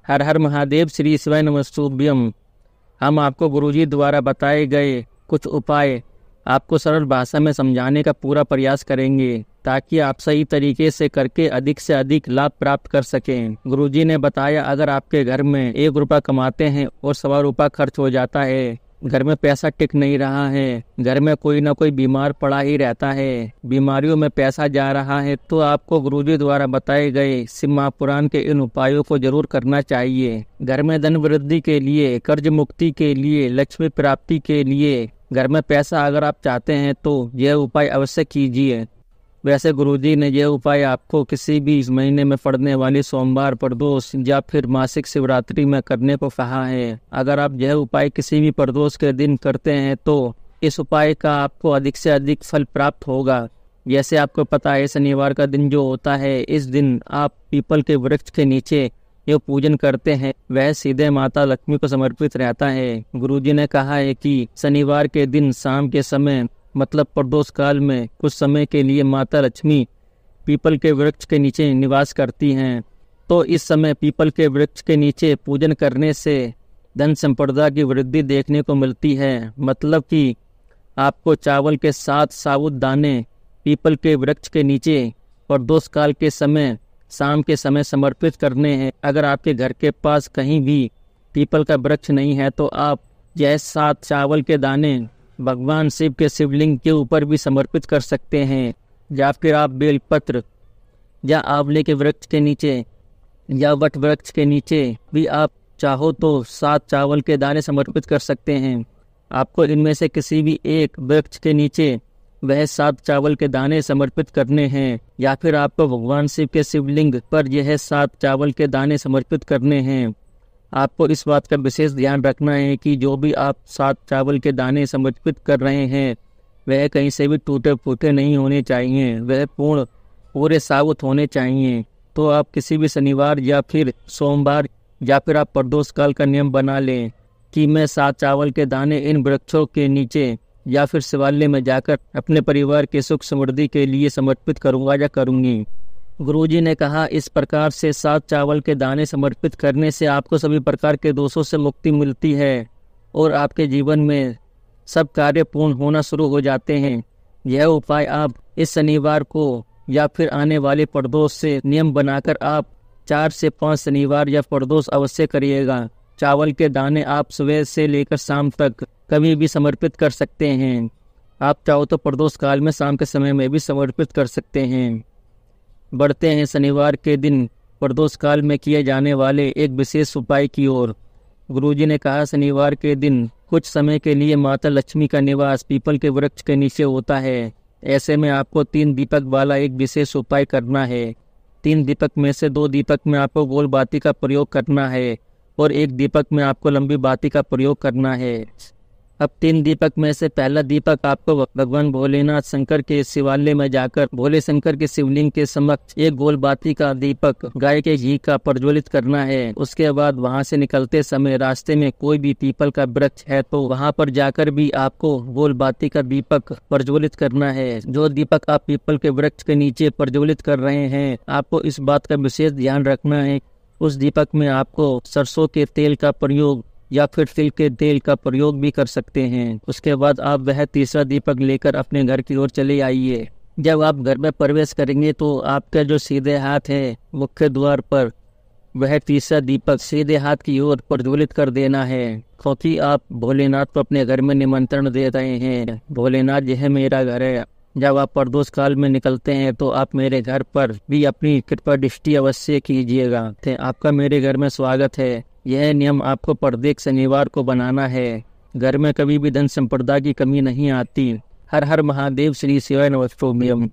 हर हर महादेव, श्री शिवाय नमस्तुभ्यम। हम आपको गुरुजी द्वारा बताए गए कुछ उपाय आपको सरल भाषा में समझाने का पूरा प्रयास करेंगे ताकि आप सही तरीके से करके अधिक से अधिक लाभ प्राप्त कर सकें। गुरुजी ने बताया, अगर आपके घर में 1 रुपया कमाते हैं और 1.25 रुपया खर्च हो जाता है, घर में पैसा टिक नहीं रहा है, घर में कोई ना कोई बीमार पड़ा ही रहता है, बीमारियों में पैसा जा रहा है, तो आपको गुरुजी द्वारा बताए गए शिव महापुराण के इन उपायों को जरूर करना चाहिए। घर में धन वृद्धि के लिए, कर्ज मुक्ति के लिए, लक्ष्मी प्राप्ति के लिए, घर में पैसा अगर आप चाहते हैं तो यह उपाय अवश्य कीजिए। वैसे गुरुजी ने यह उपाय आपको किसी भी इस महीने में पड़ने वाली सोमवार, प्रदोष या फिर मासिक शिवरात्रि में करने को कहा है। अगर आप यह उपाय किसी भी प्रदोष के दिन करते हैं तो इस उपाय का आपको अधिक से अधिक फल प्राप्त होगा। जैसे आपको पता है, शनिवार का दिन जो होता है, इस दिन आप पीपल के वृक्ष के नीचे जो पूजन करते हैं वह सीधे माता लक्ष्मी को समर्पित रहता है। गुरुजी ने कहा है कि शनिवार के दिन शाम के समय, मतलब प्रदोष काल में, कुछ समय के लिए माता लक्ष्मी पीपल के वृक्ष के नीचे निवास करती हैं। तो इस समय पीपल के वृक्ष के नीचे पूजन करने से धन संपदा की वृद्धि देखने को मिलती है। मतलब कि आपको चावल के 7 साबुत दाने पीपल के वृक्ष के नीचे प्रदोष काल के समय, शाम के समय समर्पित करने हैं। अगर आपके घर के पास कहीं भी पीपल का वृक्ष नहीं है तो आप यह 7 चावल के दाने भगवान शिव के शिवलिंग के ऊपर भी समर्पित कर सकते हैं, या फिर आप बेलपत्र या आंवले के वृक्ष के नीचे या वट वृक्ष के नीचे भी आप चाहो तो 7 चावल के दाने समर्पित कर सकते हैं। आपको इनमें से किसी भी एक वृक्ष के नीचे वह 7 चावल के दाने समर्पित करने हैं, या फिर आपको भगवान शिव के शिवलिंग पर यह 7 चावल के दाने समर्पित करने हैं। आपको इस बात का विशेष ध्यान रखना है कि जो भी आप 7 चावल के दाने समर्पित कर रहे हैं वह कहीं से भी टूटे फूटे नहीं होने चाहिए, वह पूरे साबुत होने चाहिए। तो आप किसी भी शनिवार या फिर सोमवार या फिर आप प्रदोष काल का नियम बना लें कि मैं 7 चावल के दाने इन वृक्षों के नीचे या फिर शिवालय में जाकर अपने परिवार के सुख समृद्धि के लिए समर्पित करूंगा या करूंगी। गुरुजी ने कहा, इस प्रकार से 7 चावल के दाने समर्पित करने से आपको सभी प्रकार के दोषों से मुक्ति मिलती है और आपके जीवन में सब कार्य पूर्ण होना शुरू हो जाते हैं। यह उपाय आप इस शनिवार को या फिर आने वाले प्रदोष से नियम बनाकर आप 4 से 5 शनिवार या प्रदोष अवश्य करिएगा। चावल के दाने आप सुबह से लेकर शाम तक कभी भी समर्पित कर सकते हैं। आप चाहो तो प्रदोष काल में शाम के समय में भी समर्पित कर सकते हैं। बढ़ते हैं शनिवार के दिन प्रदोष काल में किए जाने वाले एक विशेष उपाय की ओर। गुरुजी ने कहा, शनिवार के दिन कुछ समय के लिए माता लक्ष्मी का निवास पीपल के वृक्ष के नीचे होता है। ऐसे में आपको 3 दीपक वाला एक विशेष उपाय करना है। 3 दीपक में से 2 दीपक में आपको गोल बाती का प्रयोग करना है और 1 दीपक में आपको लंबी बाती का प्रयोग करना है। अब 3 दीपक में से पहला दीपक आपको भगवान भोलेनाथ शंकर के शिवालय में जाकर भोले शंकर के शिवलिंग के समक्ष एक गोल बाती का दीपक गाय के घी का प्रज्वलित करना है। उसके बाद वहां से निकलते समय रास्ते में कोई भी पीपल का वृक्ष है तो वहां पर जाकर भी आपको गोल बाती का दीपक प्रज्वलित करना है। जो दीपक आप पीपल के वृक्ष के नीचे प्रज्वलित कर रहे हैं, आपको इस बात का विशेष ध्यान रखना है, उस दीपक में आपको सरसों के तेल का प्रयोग या फिर तिल के तेल का प्रयोग भी कर सकते हैं। उसके बाद आप वह तीसरा दीपक लेकर अपने घर की ओर चले आइए। जब आप घर में प्रवेश करेंगे तो आपका जो सीधे हाथ है मुख्य द्वार पर, वह तीसरा दीपक सीधे हाथ की ओर प्रज्वलित कर देना है, क्योंकि आप भोलेनाथ को अपने घर में निमंत्रण दे रहे हैं। भोलेनाथ, यह मेरा घर है। जब आप प्रदोष काल में निकलते हैं तो आप मेरे घर पर भी अपनी कृपा दृष्टि अवश्य कीजिएगा। आपका मेरे घर में स्वागत है। यह नियम आपको प्रत्येक शनिवार को बनाना है। घर में कभी भी धन संपदा की कमी नहीं आती। हर हर महादेव, श्री शिवाय नमस्तुभ्यम।